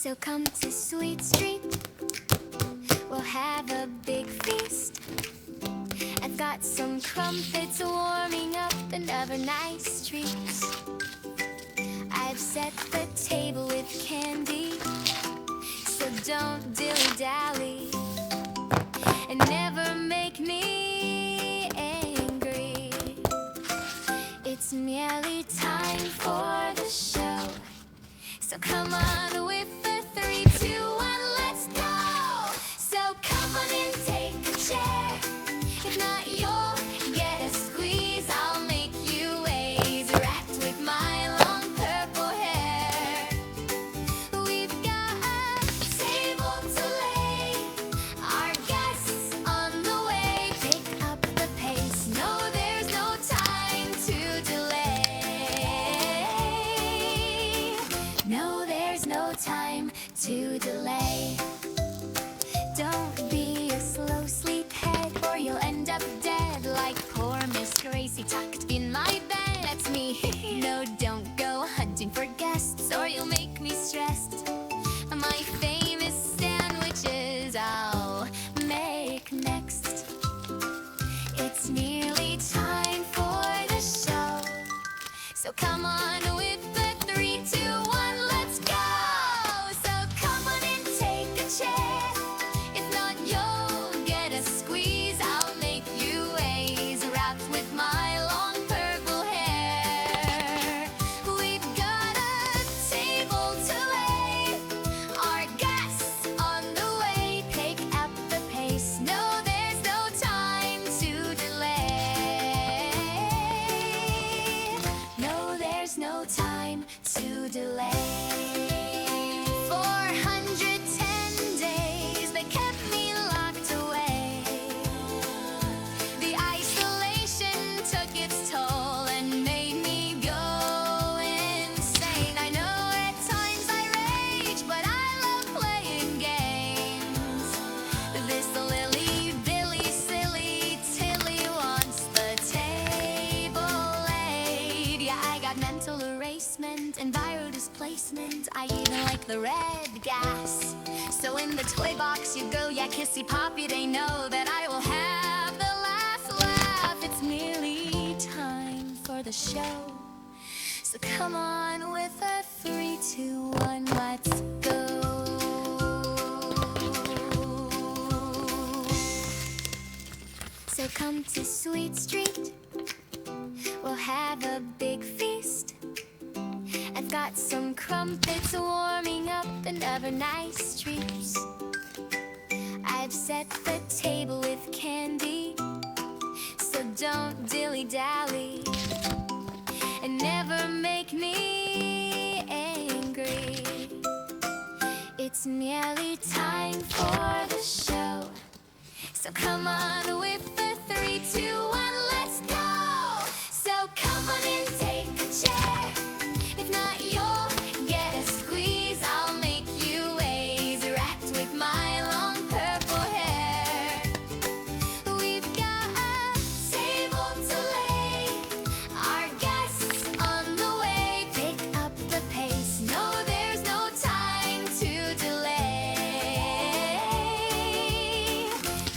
So come to Sweet Street, we'll have a big feast. I've got some crumpets warming up and other nice treats. I've set the table with candy, so don't dilly-dally and never make me angry. It's nearly time for the show, so come on with the 3, 2, 1, let's go. So come on and take a chair. If not, you'll get a squeeze. I'll make you ways wrapped with my long purple hair. We've got a table to lay, our guests on the way. Pick up the pace, no, there's no time to delay. No, there's no time to delay. Don't be a slow sleephead, or you'll end up dead like poor Miss Gracie tucked in my bed. That's me. No, don't go hunting for guests, or you'll make me stressed. My famous sandwiches I'll make next. It's nearly time for the show, so come on with the 3, 2, 1, let's go. So come on and take a chair. If not, you'll get a squeeze. I'll make you ways wrapped with my long purple hair. We've got a table to lay, our guests on the way. Pick up the pace, no, there's no time to delay. No, there's no time to delay. 410 days they kept me locked away. The isolation took its toll and made me go insane. I know at times I rage, but I love playing games. This lily-billy silly Tilly wants the table laid. Yeah, I got mental erasement and viral displacement. I even like the red gas. So in the toy box you go, yeah, kissy poppy, they know that I will have the last laugh. It's nearly time for the show, so come on with a 3, 2, 1, let's go. So come to Sweet Street, we'll have a big feast. I've got some crumpets warming up and other nice treats. I've set the table with candy, so don't dilly-dally and never make me angry. It's nearly time for the show, so come on with the 3, 2, 1, let's go. So come on and take a chair. If not, you'll get a squeeze. I'll make you ways wrapped with my long purple hair. We've got a table to lay, our guests on the way. Pick up the pace, no, there's no time to delay.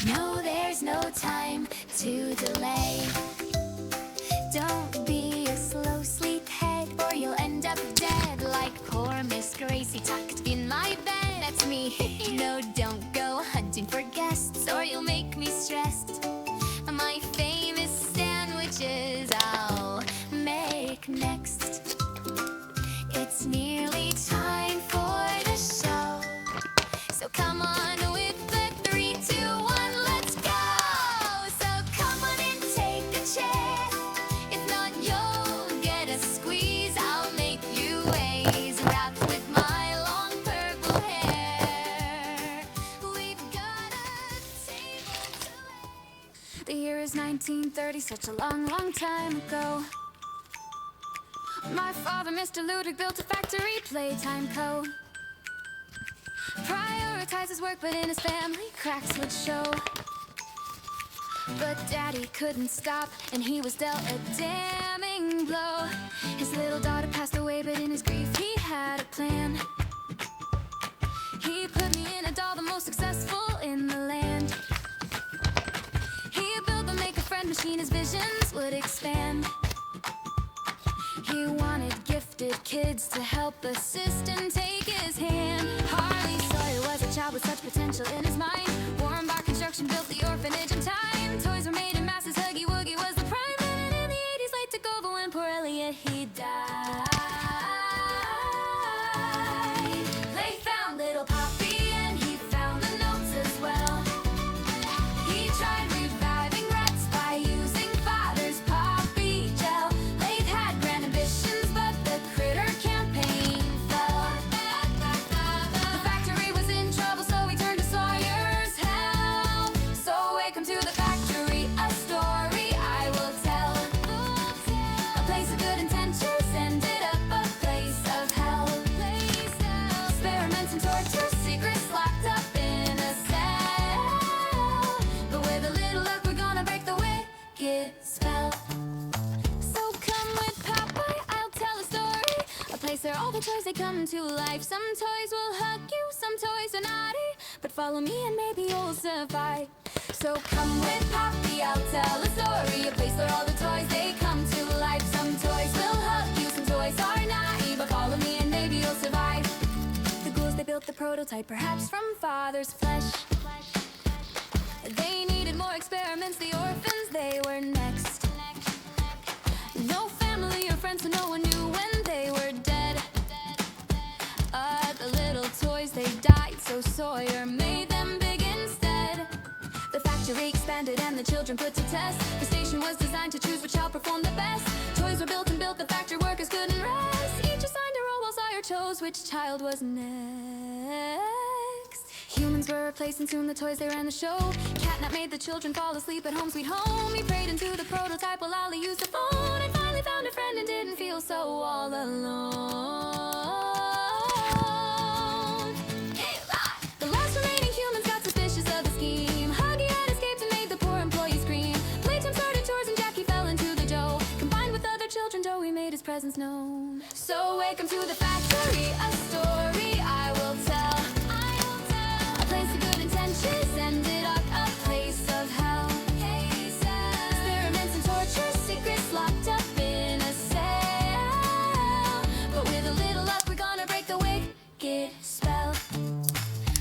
No, there's no time to delay. Don't be a slow sleephead, or you'll end up dead like poor Miss Gracie tucked in my bed. That's me. No, don't go hunting for guests, or you'll make me stressed. My famous sandwiches I'll make next. It's nearly time for the show, so come on with the 3, 2, 1, let's go. So come on and take a chair. If not, you'll get a squeeze. I'll make you ways wrapped with my long purple hair. We've got a table to lay. The year is 1930, such a long, long time ago. My father, Mr. Ludwig, built a factory, Playtime Co. Prioritized his work, but in his family, cracks would show. But Daddy couldn't stop, and he was dealt a damning blow. His little daughter passed away, but in his grief he had a plan. kids to help assist and take his hand. Harley Sawyer was a child with such potential in his mind. Warren Bar Construction built the orphanage in time. Toys were made in masses, Huggy Wuggy was the prime. And in the 80s, late to go, but when poor Elliot, he died. They found little Poppy and he found the notes as well. He tried reviving rats by using father's poppy gel. Lathe had grand ambitions, but the critter campaign fell. The factory was in trouble, so he turned to Sawyer's help. So welcome to the factory, a story I will tell. A place of good intentions ended up a place of hell. Experiments and torture, secrets locked up in a cell. But with a little luck, we're gonna break the wicked spell. So come with Popeye, I'll tell a story. A place where all the toys, they come to life. Some toys will hug you, some toys are naughty. But follow me and maybe you'll survive. So come with Poppy, I'll tell a story. A place where all the toys, they come to life. Some toys will hug you, some toys are naughty. But follow me and maybe you'll survive. The ghouls, they built the prototype, perhaps from father's flesh. They needed more experiments, the orphans, they were next. No family or friends, so no one knew when they were dead. The little toys, they died, so Sawyer made them big instead. The factory expanded and the children put to test. The station was designed to choose which child performed the best. Toys were built and built, the factory workers couldn't rest. Each assigned a role while Sawyer chose which child was next. Humans were replaced and soon the toys, they ran the show. Catnap made the children fall asleep at home sweet home. He prayed into the prototype while Ollie used the phone. And finally found a friend and didn't feel so all alone. The last remaining humans got suspicious of the scheme. Huggy had escaped and made the poor employee scream. Playtime started chores and Jackie fell into the Joe. Combined with other children, Joey made his presence known. So welcome to the factory, a story I will tell. A place of good intentions ended up a place of hell. Experiments and torture, secrets locked up in a cell. But with a little luck, we're gonna break the wicked spell.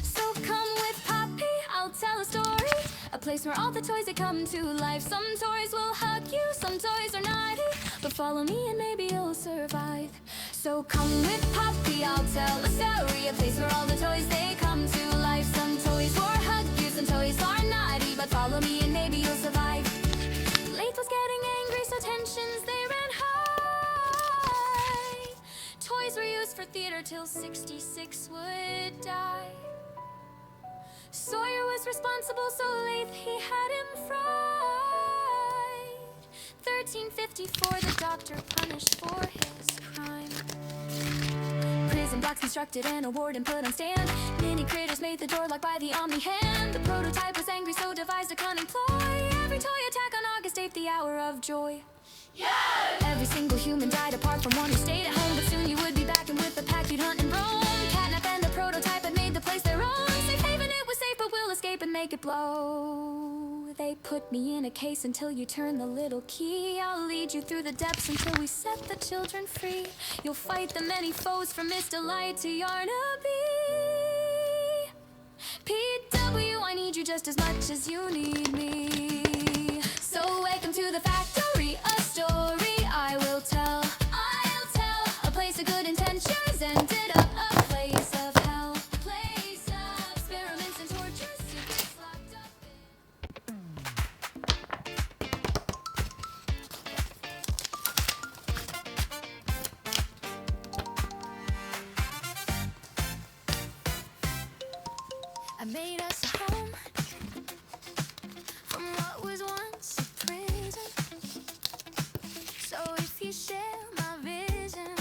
So come with Poppy, I'll tell a story. A place where all the toys, they come to life. Some toys will hug you, some toys are naughty. But follow me and maybe you'll survive. So come with Poppy, I'll tell a story. A place where all the toys, they come to life. Some toys will hug you, some toys are naughty. But follow me and maybe you'll survive. Lathe was getting angry, so tensions, they ran high. Toys were used for theater till 66 would die. Sawyer was responsible, so Lathe, he had him fried. 1354, the doctor punished for his crime. Prison blocks constructed and a warden put on stand. Mini critters made the door locked by the Omni hand. The prototype was angry, so devised a cunning ploy. Every toy attack on August 8th, the hour of joy. Yes! Every single human died apart from one who stayed at home. But soon you would be back and with the pack you'd hunt and roam. Catnap and the prototype had made the place their own. Safe haven, it was safe, but we'll escape and make it blow. They put me in a case until you turn the little key. I'll lead you through the depths until we set the children free. You'll fight the many foes from Mr. Light to Yarnaby. PW, I need you just as much as you need me. So welcome to the factory, a story I will tell. I'll tell a place of good intentions ended up a place of hell. Place of experiments and torture, secrets locked up I made us a home from what was once a prison. So if you share my vision,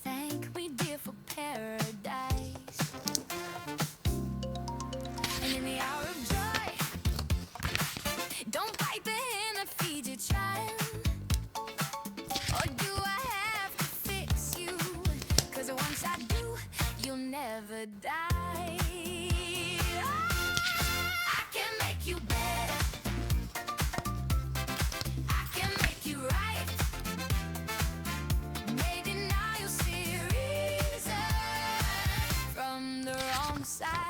thank me, dear, for paradise. And in the hour of joy, don't bite the hand that feeds your child. Or do I have to fix you? 'Cause once I do, you'll never die. I can make you better. I can make you right. Maybe now you'll inside.